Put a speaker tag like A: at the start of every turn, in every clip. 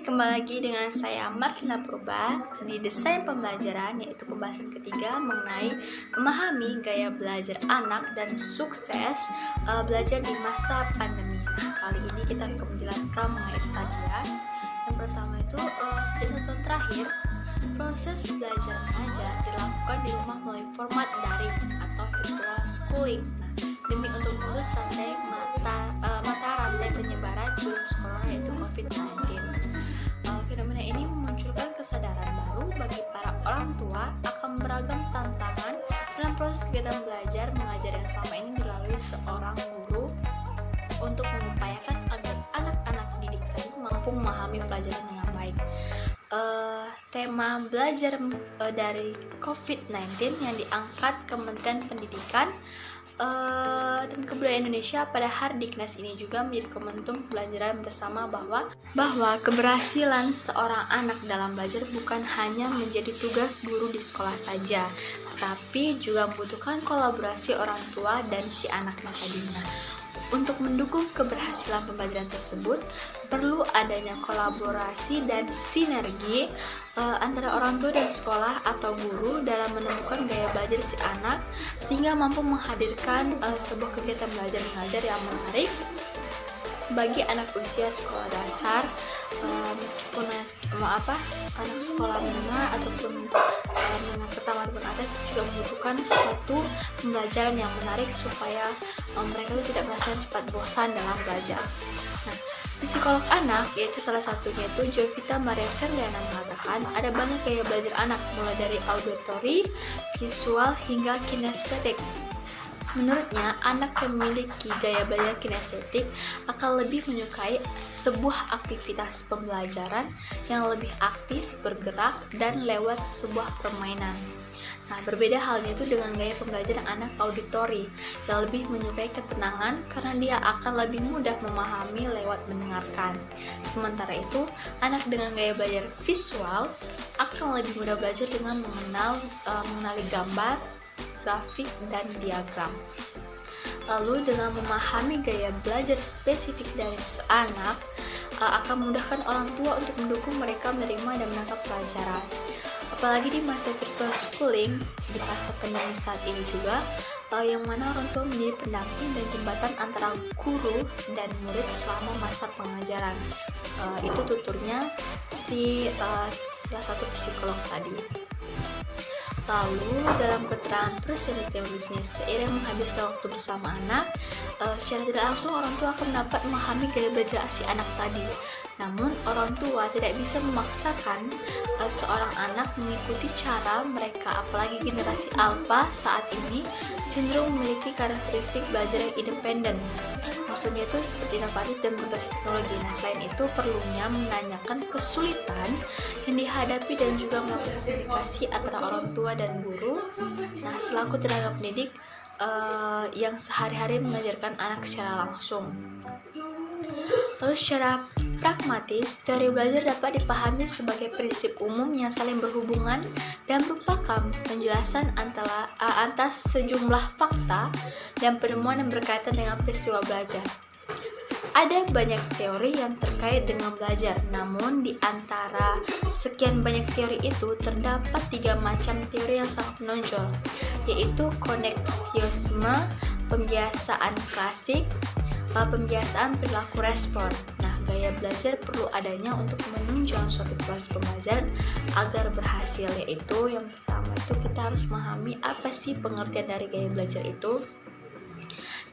A: kembali lagi dengan saya Marcina Purba di Desain Pembelajaran, yaitu pembahasan ketiga mengenai memahami gaya belajar anak dan sukses belajar di masa pandemi. Nah, kali ini kita akan menjelaskan mengenai tadi ya. Yang pertama itu sejak tahun terakhir proses belajar mengajar dilakukan di rumah melalui format daring atau virtual schooling. Nah, demi untuk memutus rantai mata rantai penyebaran virus corona yaitu COVID-19. Fenomena ini memunculkan kesadaran baru bagi para orang tua akan beragam tantangan dalam proses kegiatan belajar mengajar yang selama ini dilalui seorang guru untuk mengupayakan agar anak-anak didik tadi mampu memahami pelajaran dengan baik. Tema belajar dari COVID-19 yang diangkat Kementerian Pendidikan dan Kebudayaan Indonesia pada Hardiknas ini juga menjadi momentum pembelajaran bersama bahwa keberhasilan seorang anak dalam belajar bukan hanya menjadi tugas guru di sekolah saja, tetapi juga membutuhkan kolaborasi orang tua dan si anaknya tadinya. Untuk mendukung keberhasilan pembelajaran tersebut, perlu adanya kolaborasi dan sinergi antara orang tua dan sekolah atau guru dalam menemukan gaya belajar si anak sehingga mampu menghadirkan sebuah kegiatan belajar mengajar yang menarik bagi anak usia sekolah dasar, meskipun anak sekolah menengah ataupun menengah pertama ataupun atas juga membutuhkan suatu pembelajaran yang menarik supaya mereka itu tidak merasa cepat bosan dalam belajar. Nah, psikolog anak yaitu salah satunya itu Jovita Maria Ferliana mengatakan ada banyak gaya belajar anak mulai dari auditory, visual hingga kinestetik. Menurutnya, anak yang memiliki gaya belajar kinestetik akan lebih menyukai sebuah aktivitas pembelajaran yang lebih aktif, bergerak, dan lewat sebuah permainan. Nah, berbeda halnya itu dengan gaya pembelajaran anak auditori yang lebih menyukai ketenangan karena dia akan lebih mudah memahami lewat mendengarkan. Sementara itu, anak dengan gaya belajar visual akan lebih mudah belajar dengan mengenali gambar, grafik, dan diagram. Lalu dengan memahami gaya belajar spesifik dari anak akan memudahkan orang tua untuk mendukung mereka menerima dan menangkap pelajaran. Apalagi di masa virtual schooling, di masa pandemi saat ini juga, yang mana orang tua menjadi pendamping dan jembatan antara guru dan murid selama masa pengajaran. Itu tuturnya salah satu psikolog tadi. Lalu dalam keterangan presiden bisnis, seiring menghabiskan waktu bersama anak, secara tidak langsung orang tua akan dapat memahami gaya belajar si anak tadi. Namun orang tua tidak bisa memaksakan seorang anak mengikuti cara mereka, apalagi generasi alpha saat ini cenderung memiliki karakteristik belajar yang independen. Maksudnya itu seperti inovatif dan berbasis teknologi. Nah, selain itu perlunya menanyakan kesulitan yang dihadapi dan juga melakukan komunikasi antara orang tua dan guru. Nah, selaku tenaga pendidik yang sehari-hari mengajarkan anak secara langsung. Lalu secara pragmatis, teori belajar dapat dipahami sebagai prinsip umum yang saling berhubungan dan merupakan penjelasan atas sejumlah fakta dan penemuan yang berkaitan dengan peristiwa belajar. Ada banyak teori yang terkait dengan belajar, namun di antara sekian banyak teori itu terdapat 3 macam teori yang sangat menonjol, yaitu koneksiosme, pembiasaan klasik, pembiasaan perilaku respon. Nah, gaya belajar perlu adanya untuk menunjang suatu proses pembelajaran agar berhasil, yaitu yang pertama itu kita harus memahami apa sih pengertian dari gaya belajar itu.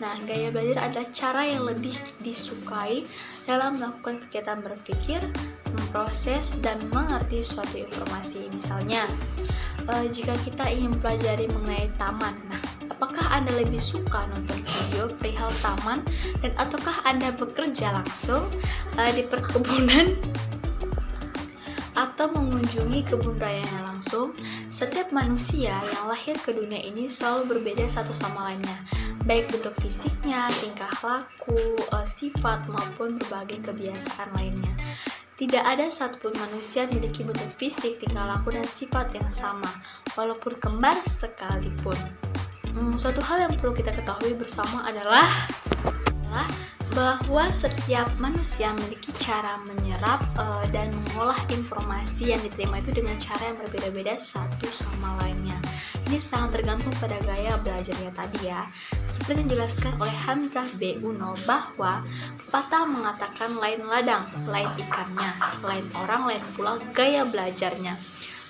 A: Nah, gaya belajar adalah cara yang lebih disukai dalam melakukan kegiatan berpikir, memproses, dan mengerti suatu informasi. Misalnya, jika kita ingin mempelajari mengenai taman, nah, apakah Anda lebih suka nonton video perihal taman dan ataukah Anda bekerja langsung di perkebunan atau mengunjungi kebun rayanya langsung? Setiap manusia yang lahir ke dunia ini selalu berbeda satu sama lainnya, baik bentuk fisiknya, tingkah laku, sifat, maupun berbagai kebiasaan lainnya. Tidak ada satupun manusia memiliki bentuk fisik, tingkah laku, dan sifat yang sama, walaupun kembar sekalipun. Suatu hal yang perlu kita ketahui bersama adalah bahwa setiap manusia memiliki cara menyerap dan mengolah informasi yang diterima itu dengan cara yang berbeda-beda satu sama lainnya. Ini sangat tergantung pada gaya belajarnya tadi ya. Seperti yang dijelaskan oleh Hamzah B. Uno bahwa pepatah mengatakan lain ladang, lain ikannya, lain orang, lain pula gaya belajarnya.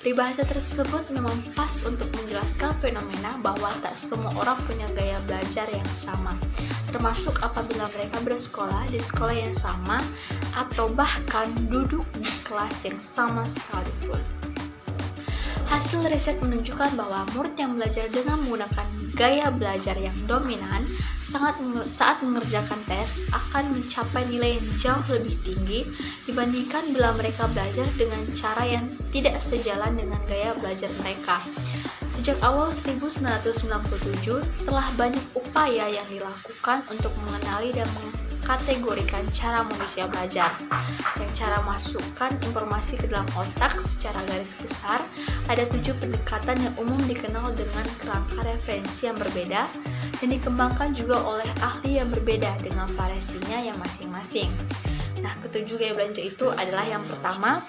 A: Peribahasa tersebut memang pas untuk menjelaskan fenomena bahwa tak semua orang punya gaya belajar yang sama, termasuk apabila mereka bersekolah di sekolah yang sama atau bahkan duduk di kelas yang sama sekalipun. Hasil riset menunjukkan bahwa murid yang belajar dengan menggunakan gaya belajar yang dominan saat mengerjakan tes akan mencapai nilai yang jauh lebih tinggi dibandingkan bila mereka belajar dengan cara yang tidak sejalan dengan gaya belajar mereka. Sejak awal 1997 telah banyak upaya yang dilakukan untuk mengenali dan mengkategorikan cara manusia belajar. Dan cara masukkan informasi ke dalam otak secara garis besar, ada 7 pendekatan yang umum dikenal dengan kerangka referensi yang berbeda dan dikembangkan juga oleh ahli yang berbeda dengan variasinya yang masing-masing. Nah, ketujuh gaya belajar itu adalah yang pertama,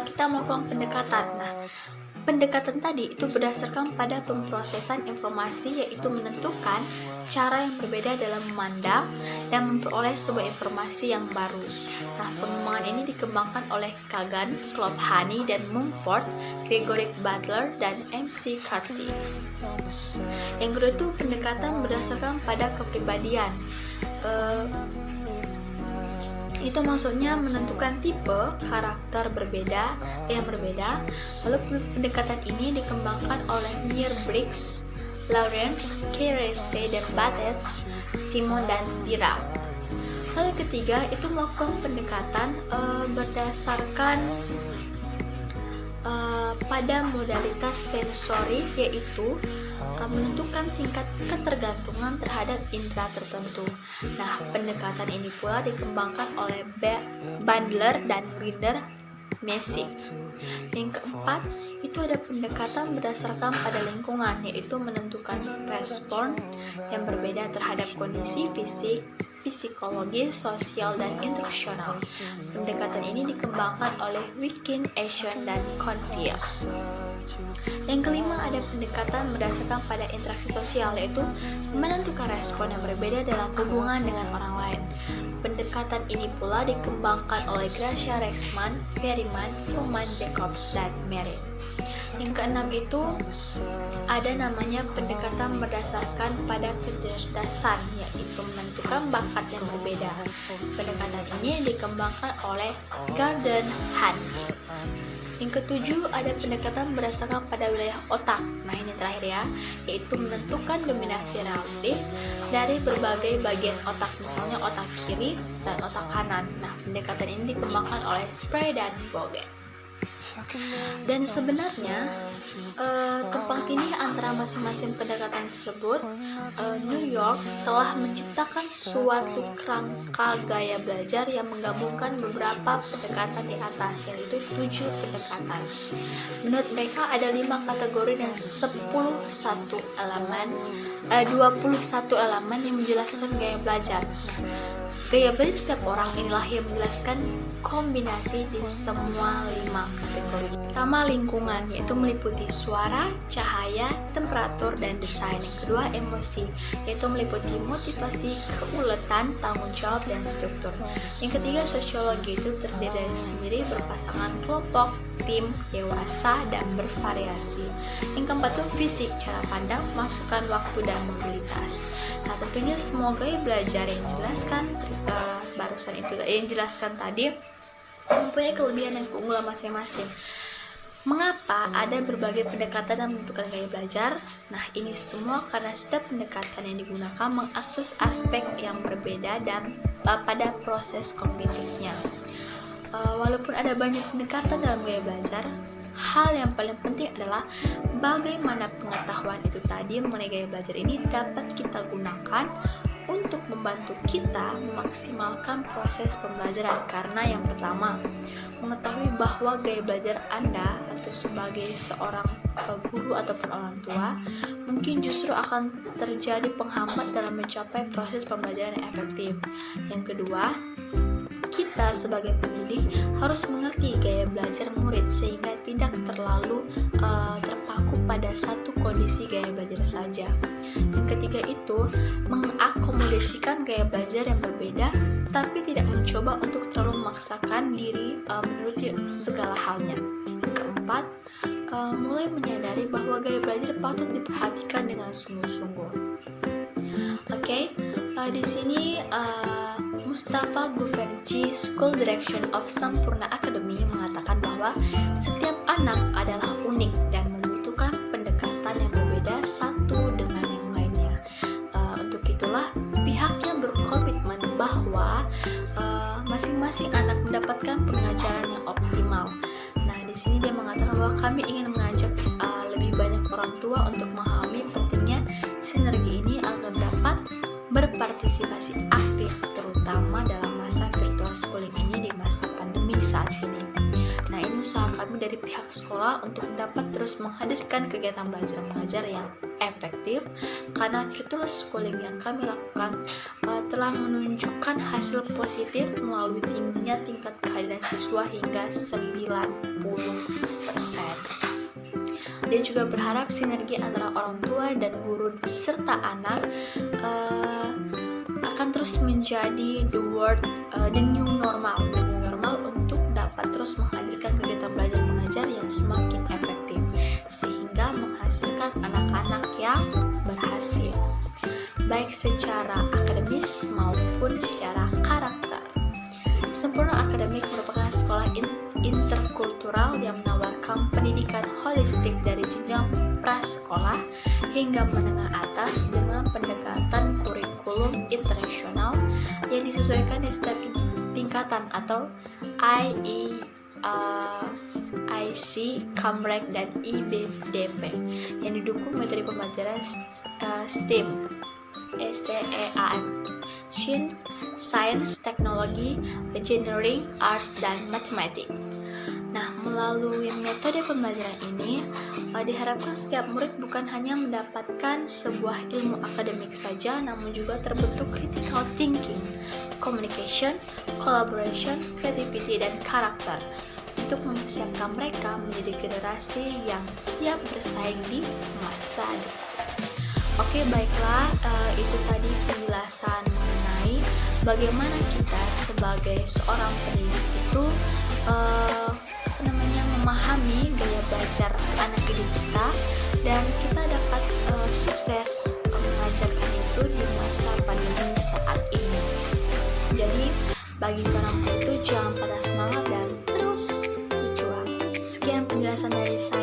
A: kita melakukan pendekatan. Nah, pendekatan tadi itu berdasarkan pada pemrosesan informasi, yaitu menentukan cara yang berbeda dalam memandang dan memperoleh sebuah informasi yang baru. Nah, pengembangan ini dikembangkan oleh Kagan, Klophani, dan Mumford, Gregory Butler, dan M.C. Carty. Yang kedua itu pendekatan berdasarkan pada kepribadian. Itu maksudnya menentukan tipe karakter yang berbeda. Lalu pendekatan ini dikembangkan oleh Meyer Briggs, Lawrence, Kerese, dan Bates, Simon, dan Bira. Lalu ketiga itu melakukan pendekatan berdasarkan pada modalitas sensori, yaitu menentukan tingkat ketergantungan terhadap indera tertentu. Nah, pendekatan ini pula dikembangkan oleh Bandler dan Grinder Messick. Yang keempat, itu ada pendekatan berdasarkan pada lingkungan, yaitu menentukan respon yang berbeda terhadap kondisi fisik, psikologis, sosial, dan instruksional. Pendekatan ini dikembangkan oleh Wikin, Asian, dan Confield. Yang kelima, ada pendekatan berdasarkan pada interaksi sosial, yaitu menentukan respon yang berbeda dalam hubungan dengan orang lain. Pendekatan ini pula dikembangkan oleh Gracia Rexman, Perryman, Truman, Jacobs, dan Merritt. Yang keenam itu ada namanya pendekatan berdasarkan pada kecerdasan, yaitu menentukan bakat yang berbeda. Pendekatan ini dikembangkan oleh Gordon Handy. Yang ketujuh, ada pendekatan berdasarkan pada wilayah otak. Nah, ini terakhir ya, yaitu menentukan dominasi relatif dari berbagai bagian otak, misalnya otak kiri dan otak kanan. Nah, pendekatan ini dikembangkan oleh Spray dan Bogen. Dan sebenarnya tumpang tindih antara masing-masing pendekatan tersebut, New York telah menciptakan suatu kerangka gaya belajar yang menggabungkan beberapa pendekatan di atas, yaitu 7 pendekatan. Menurut mereka ada 5 kategori dan 21 elemen yang menjelaskan gaya belajar. Gaya belajar setiap orang inilah yang menjelaskan kombinasi di semua 5 kategori. Pertama, lingkungan, yaitu meliputi suara, cahaya, temperatur, dan desain. Yang kedua, emosi, yaitu meliputi motivasi, keuletan, tanggung jawab, dan struktur. Yang ketiga, sosiologi, itu terdiri dari sendiri, berpasangan, kelompok, tim, dewasa, dan bervariasi. Yang keempat itu fisik, cara pandang, masukan waktu, dan mobilitas. Nah, tentunya semua gaya belajar yang dijelaskan tadi mempunyai kelebihan dan keunggulan masing-masing. Mengapa ada berbagai pendekatan yang menentukan gaya belajar? Nah, ini semua karena setiap pendekatan yang digunakan mengakses aspek yang berbeda dan pada proses kognitifnya. Walaupun ada banyak pendekatan dalam gaya belajar, hal yang paling penting adalah bagaimana pengetahuan itu tadi mengenai gaya belajar ini dapat kita gunakan untuk membantu kita memaksimalkan proses pembelajaran. Karena yang pertama, mengetahui bahwa gaya belajar Anda atau sebagai seorang guru ataupun orang tua mungkin justru akan terjadi penghambat dalam mencapai proses pembelajaran yang efektif. Yang kedua, kita sebagai pendidik harus mengerti gaya belajar murid sehingga tidak terlalu terpaku pada satu kondisi gaya belajar saja. Yang ketiga itu, mengakomodasikan gaya belajar yang berbeda tapi tidak mencoba untuk terlalu memaksakan diri menuruti segala halnya. Yang keempat, mulai menyadari bahwa gaya belajar patut diperhatikan dengan sungguh-sungguh. Oke, di sini Mustafa Guverji, School Direction of Sampurna Academy, mengatakan bahwa setiap anak adalah unik dan membutuhkan pendekatan yang berbeda satu dengan yang lainnya. Untuk itulah pihaknya berkomitmen bahwa masing-masing anak mendapatkan pengajaran yang optimal. Nah, di sini dia mengatakan bahwa kami ingin mengajak lebih banyak orang tua untuk memahami pentingnya sinergi ini agar dapat berpartisipasi aktif terutama dalam masa virtual schooling ini di masa pandemi saat ini. Nah, ini usaha kami dari pihak sekolah untuk dapat terus menghadirkan kegiatan belajar mengajar yang efektif karena virtual schooling yang kami lakukan telah menunjukkan hasil positif melalui tingginya tingkat kehadiran siswa hingga 90%. Dia juga berharap sinergi antara orang tua dan guru serta anak akan terus menjadi the new normal untuk dapat terus menghadirkan kegiatan belajar mengajar yang semakin efektif sehingga menghasilkan anak-anak yang berhasil baik secara akademis maupun secara karakter. Sampurna Academic merupakan sekolah interkultural yang menawarkan pendidikan holistik dari jenjang prasekolah hingga menengah atas dengan pendekatan kurikulum internasional yang disesuaikan di setiap tingkatan atau IC, Cambrek, dan IBDP yang didukung metode pembelajaran STEAM, Science, Teknologi, Engineering, Arts, dan Matematik. Nah, melalui metode pembelajaran ini diharapkan setiap murid bukan hanya mendapatkan sebuah ilmu akademik saja, namun juga terbentuk critical thinking, communication, collaboration, creativity, dan karakter untuk mempersiapkan mereka menjadi generasi yang siap bersaing di masa depan. Oke, baiklah, itu tadi penjelasan mengenai bagaimana kita sebagai seorang pendidik itu memahami gaya belajar anak didik kita dan kita dapat sukses mengajarkan itu di masa pandemi saat ini. Jadi bagi seorang guru itu jangan patah semangat dan terus berjuang. Sekian penjelasan dari saya.